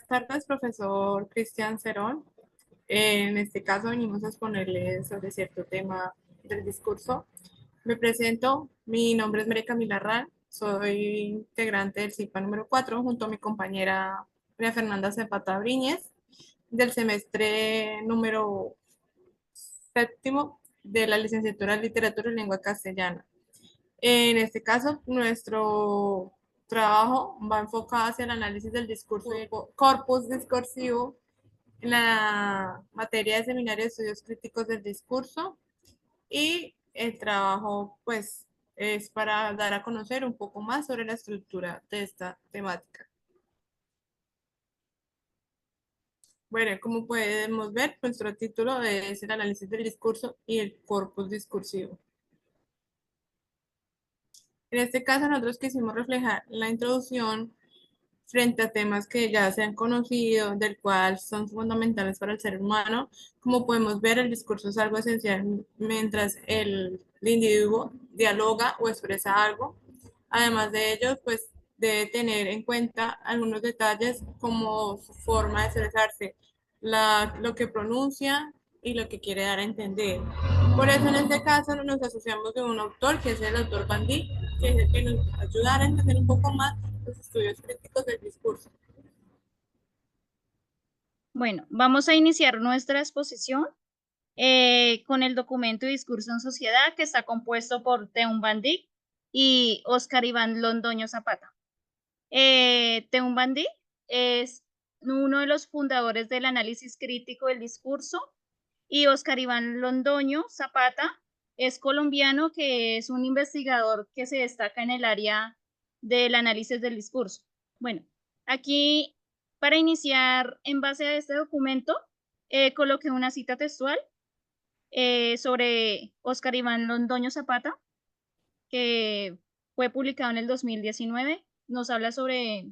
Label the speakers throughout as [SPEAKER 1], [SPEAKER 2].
[SPEAKER 1] tardes, profesor Cristian Cerón. En este caso venimos a exponerle sobre cierto tema del discurso. Me presento, mi nombre es María Camila Ral, soy integrante del CIPA número 4 junto a mi compañera María Fernanda Zapata Briñez del semestre número séptimo de la licenciatura en Literatura y Lengua Castellana. En este caso, nuestro trabajo va enfocado hacia el análisis del discurso y el corpus discursivo en la materia de Seminario de Estudios Críticos del Discurso, y el trabajo pues es para dar a conocer un poco más sobre la estructura de esta temática. Bueno, como podemos ver, nuestro título es el análisis del discurso y el corpus discursivo. En este caso, nosotros quisimos reflejar la introducción frente a temas que ya se han conocido, del cual son fundamentales para el ser humano. Como podemos ver, el discurso es algo esencial mientras el individuo dialoga o expresa algo. Además de ello, pues debe tener en cuenta algunos detalles como su forma de expresarse, lo que pronuncia y lo que quiere dar a entender. Por eso en este caso nos asociamos con un autor que es el autor Bandí, que es el que nos va a ayudar a entender un poco más los estudios críticos del discurso.
[SPEAKER 2] Bueno, vamos a iniciar nuestra exposición con el documento Discurso en Sociedad, que está compuesto por Teun Van Dyck y Oscar Iván Londoño Zapata. Teun Van Dyck es uno de los fundadores del análisis crítico del discurso, y Oscar Iván Londoño Zapata es colombiano, que es un investigador que se destaca en el área del análisis del discurso. Bueno, aquí para iniciar en base a este documento, coloqué una cita textual sobre Oscar Iván Londoño Zapata, que fue publicado en el 2019. Nos habla sobre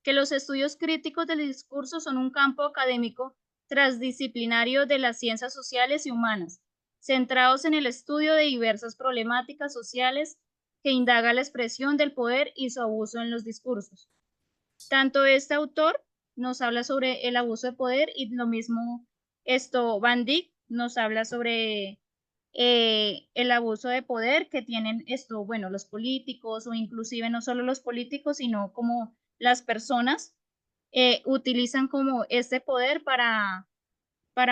[SPEAKER 2] que los estudios críticos del discurso son un campo académico transdisciplinario de las ciencias sociales y humanas, centrados en el estudio de diversas problemáticas sociales que indaga la expresión del poder y su abuso en los discursos. Tanto este autor nos habla sobre el abuso de poder, y lo mismo Van Dyck nos habla sobre el abuso de poder que tienen bueno, los políticos, o inclusive no solo los políticos, sino como las personas utilizan como este poder para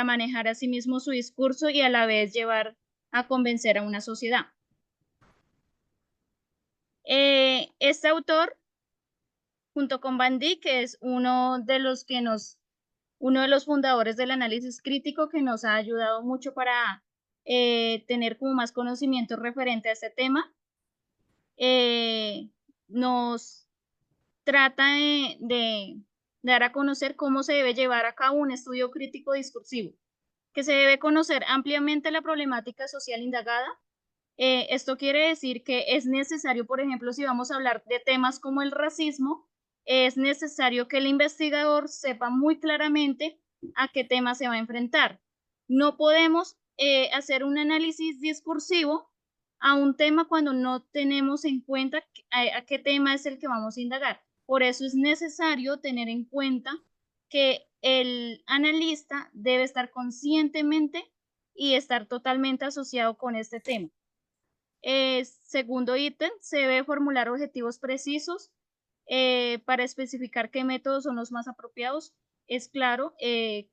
[SPEAKER 2] manejar a sí mismo su discurso y a la vez llevar a convencer a una sociedad. Este autor, junto con Van Dyck, que es uno de los fundadores del análisis crítico, que nos ha ayudado mucho para tener como más conocimiento referente a este tema, nos trata de dar a conocer cómo se debe llevar a cabo un estudio crítico discursivo, que se debe conocer ampliamente la problemática social indagada. Esto quiere decir que es necesario, por ejemplo, si vamos a hablar de temas como el racismo, es necesario que el investigador sepa muy claramente a qué tema se va a enfrentar. No podemos hacer un análisis discursivo a un tema cuando no tenemos en cuenta a qué tema es el que vamos a indagar. Por eso es necesario tener en cuenta que el analista debe estar conscientemente y estar totalmente asociado con este tema. Segundo ítem, se debe formular objetivos precisos para especificar qué métodos son los más apropiados. Es claro,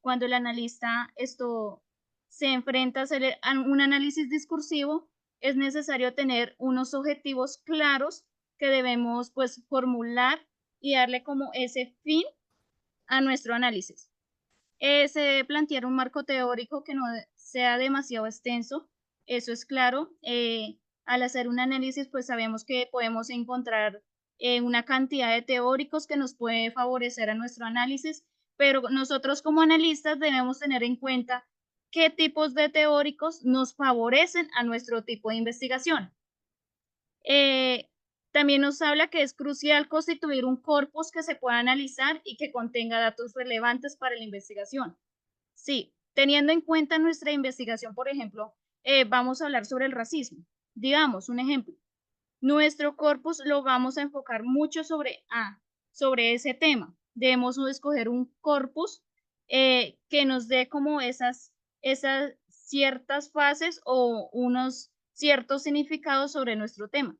[SPEAKER 2] cuando el analista se enfrenta a hacer un análisis discursivo, es necesario tener unos objetivos claros que debemos pues formular y darle como ese fin a nuestro análisis. Se debe plantear un marco teórico que no sea demasiado extenso, eso es claro. Al hacer un análisis, pues sabemos que podemos encontrar una cantidad de teóricos que nos puede favorecer a nuestro análisis, pero nosotros como analistas debemos tener en cuenta qué tipos de teóricos nos favorecen a nuestro tipo de investigación. También nos habla que es crucial constituir un corpus que se pueda analizar y que contenga datos relevantes para la investigación. Sí, teniendo en cuenta nuestra investigación, por ejemplo, vamos a hablar sobre el racismo. Digamos, un ejemplo. Nuestro corpus lo vamos a enfocar mucho sobre ese tema. debemos escoger un corpus que nos dé como esas ciertas fases o unos ciertos significados sobre nuestro tema.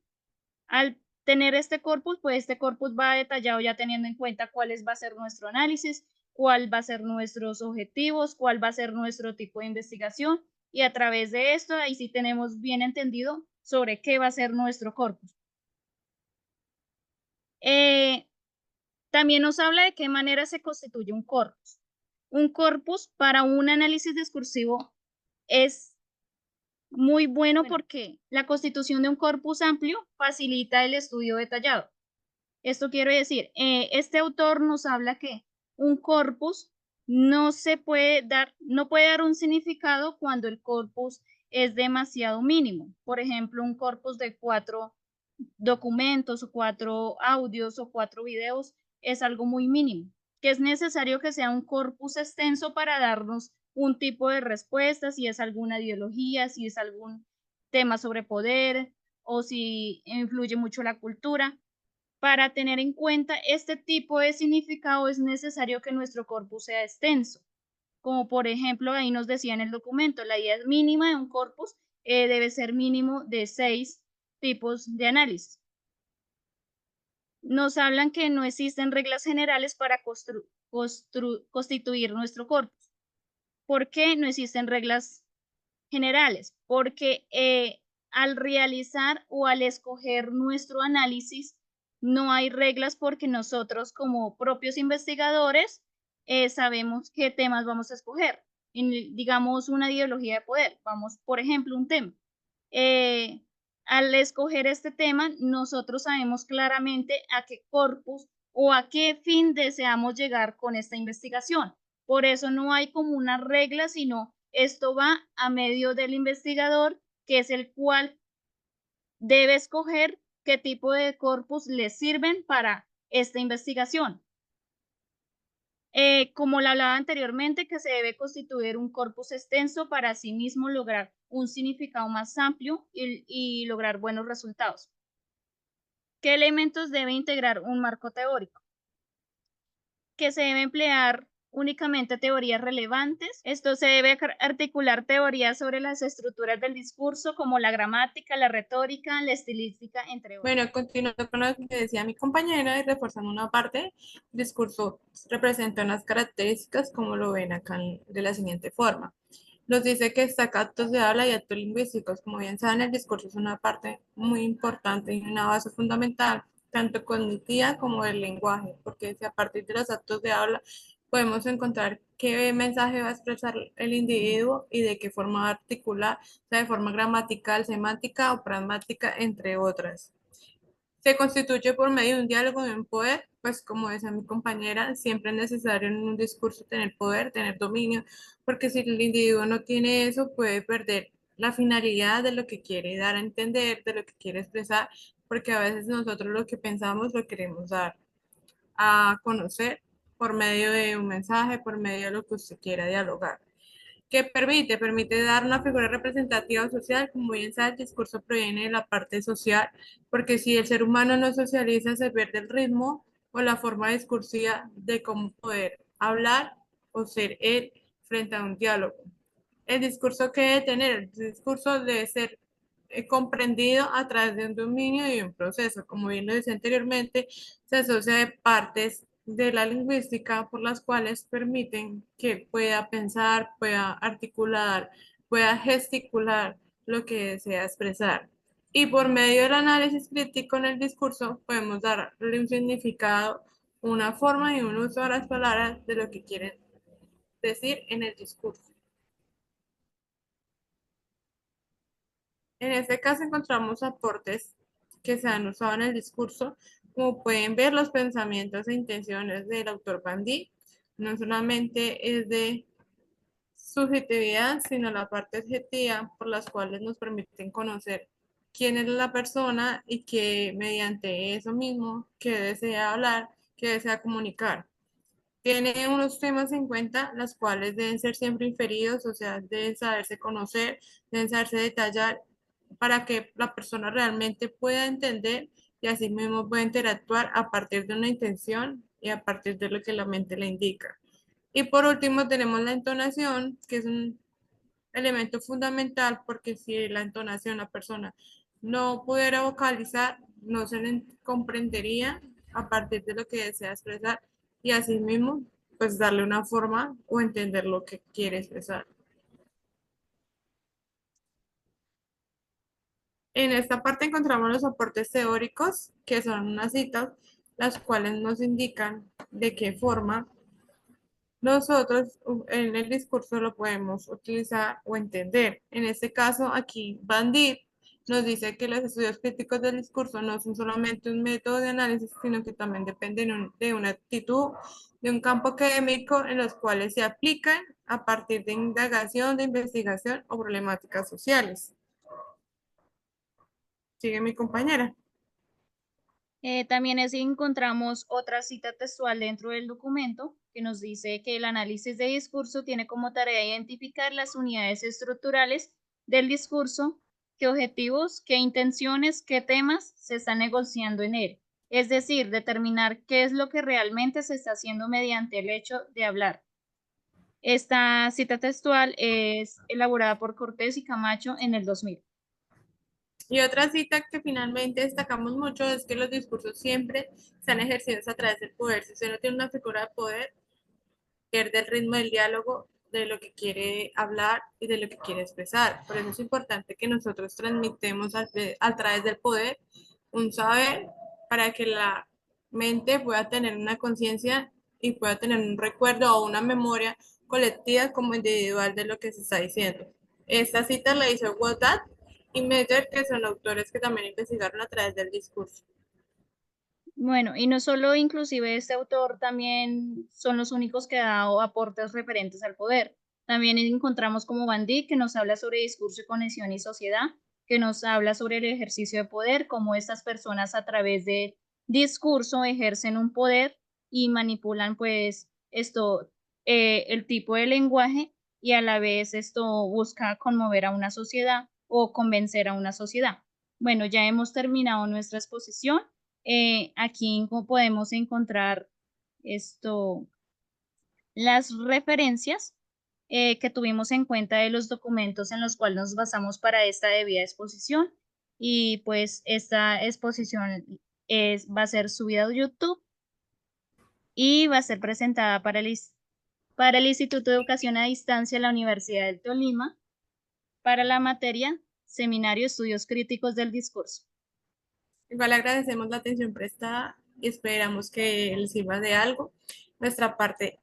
[SPEAKER 2] Al tener este corpus, pues este corpus va detallado ya teniendo en cuenta cuáles va a ser nuestro análisis, cuál va a ser nuestros objetivos, cuál va a ser nuestro tipo de investigación, y a través de esto ahí sí tenemos bien entendido sobre qué va a ser nuestro corpus. También nos habla de qué manera se constituye un corpus. Un corpus para un análisis discursivo es muy bueno porque la constitución de un corpus amplio facilita el estudio detallado. Esto quiere decir, este autor nos habla que un corpus no puede dar un significado cuando el corpus es demasiado mínimo. Por ejemplo, un corpus de 4 documentos o 4 audios o 4 videos es algo muy mínimo, que es necesario que sea un corpus extenso para darnos un tipo de respuesta, si es alguna ideología, si es algún tema sobre poder o si influye mucho la cultura. Para tener en cuenta este tipo de significado es necesario que nuestro corpus sea extenso, como por ejemplo ahí nos decía en el documento, la idea mínima de un corpus debe ser mínimo de 6 tipos de análisis. Nos hablan que no existen reglas generales para constituir nuestro corpus. ¿Por qué no existen reglas generales? Porque al realizar o al escoger nuestro análisis, no hay reglas porque nosotros como propios investigadores sabemos qué temas vamos a escoger. Digamos, una ideología de poder, vamos, por ejemplo, un tema. Eh, Al escoger este tema, nosotros sabemos claramente a qué corpus o a qué fin deseamos llegar con esta investigación. Por eso no hay como una regla, sino esto va a medio del investigador, que es el cual debe escoger qué tipo de corpus le sirven para esta investigación. Como le hablaba anteriormente, que se debe constituir un corpus extenso para asimismo lograr un significado más amplio y lograr buenos resultados. ¿Qué elementos debe integrar un marco teórico? Que se debe emplear únicamente teorías relevantes. Esto se debe articular teorías sobre las estructuras del discurso, como la gramática, la retórica, la estilística, entre otros.
[SPEAKER 1] Bueno, continuando con lo que decía mi compañera y reforzando una parte, el discurso representa unas características como lo ven acá de la siguiente forma. Nos dice que destaca actos de habla y actos lingüísticos. Como bien saben, el discurso es una parte muy importante y una base fundamental, tanto cognitiva como del lenguaje, porque si a partir de los actos de habla podemos encontrar qué mensaje va a expresar el individuo y de qué forma va a articular, sea de forma gramatical, semántica o pragmática, entre otras. Se constituye por medio de un diálogo de un poder, pues como decía mi compañera, siempre es necesario en un discurso tener poder, tener dominio, porque si el individuo no tiene eso, puede perder la finalidad de lo que quiere dar a entender, de lo que quiere expresar, porque a veces nosotros lo que pensamos lo queremos dar a conocer por medio de un mensaje, por medio de lo que usted quiera dialogar. ¿Qué permite? Permite dar una figura representativa social, como bien sabe, el discurso proviene de la parte social, porque si el ser humano no socializa, se pierde el ritmo o la forma discursiva de cómo poder hablar o ser él frente a un diálogo. El discurso que debe tener, el discurso debe ser comprendido a través de un dominio y un proceso. Como bien lo decía anteriormente, se asocia de partes de la lingüística por las cuales permiten que pueda pensar, pueda articular, pueda gesticular lo que desea expresar. Y por medio del análisis crítico en el discurso podemos darle un significado, una forma y un uso a las palabras de lo que quieren decir en el discurso. En este caso encontramos aportes que se han usado en el discurso, como pueden ver los pensamientos e intenciones del autor Bandí, no solamente es de subjetividad, sino la parte objetiva por las cuales nos permiten conocer quién es la persona y que mediante eso mismo que desea hablar, que desea comunicar. Tiene unos temas en cuenta, las cuales deben ser siempre inferidos, o sea, deben saberse conocer, deben saberse detallar para que la persona realmente pueda entender y así mismo pueda interactuar a partir de una intención y a partir de lo que la mente le indica. Y por último tenemos la entonación, que es un elemento fundamental porque si la entonación la persona no pudiera vocalizar, no se le comprendería a partir de lo que desea expresar y asimismo pues darle una forma o entender lo que quiere expresar. En esta parte encontramos los soportes teóricos, que son unas citas, las cuales nos indican de qué forma nosotros en el discurso lo podemos utilizar o entender. En este caso, aquí Bandit nos dice que los estudios críticos del discurso no son solamente un método de análisis, sino que también dependen de una actitud, de un campo académico en los cuales se aplican a partir de indagación, de investigación o problemáticas sociales. Sigue mi compañera.
[SPEAKER 2] También encontramos otra cita textual dentro del documento que nos dice que el análisis de discurso tiene como tarea identificar las unidades estructurales del discurso, qué objetivos, qué intenciones, qué temas se están negociando en él. Es decir, determinar qué es lo que realmente se está haciendo mediante el hecho de hablar. Esta cita textual es elaborada por Cortés y Camacho en el 2000.
[SPEAKER 1] Y otra cita que finalmente destacamos mucho es que los discursos siempre están ejercidos a través del poder. Si usted no tiene una figura de poder, pierde el ritmo del diálogo, de lo que quiere hablar y de lo que quiere expresar. Por eso es importante que nosotros transmitemos a través del poder un saber para que la mente pueda tener una conciencia y pueda tener un recuerdo o una memoria colectiva como individual de lo que se está diciendo. Esta cita la hizo Wodat y Meyer, que son autores que también investigaron a través del discurso.
[SPEAKER 2] Bueno, y no solo inclusive este autor también son los únicos que ha dado aportes referentes al poder. También encontramos como Bandit, que nos habla sobre discurso y conexión y sociedad, que nos habla sobre el ejercicio de poder, cómo estas personas a través del discurso ejercen un poder y manipulan pues esto, el tipo de lenguaje y a la vez esto busca conmover a una sociedad o convencer a una sociedad. Bueno, ya hemos terminado nuestra exposición. Aquí podemos encontrar esto, las referencias que tuvimos en cuenta de los documentos en los cuales nos basamos para esta debida exposición. Y pues esta exposición va a ser subida a YouTube y va a ser presentada para el Instituto de Educación a Distancia de la Universidad del Tolima para la materia Seminario de Estudios Críticos del Discurso.
[SPEAKER 1] Igual agradecemos la atención prestada y esperamos que les sirva de algo nuestra parte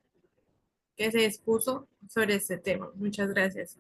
[SPEAKER 1] que se expuso sobre este tema. Muchas gracias.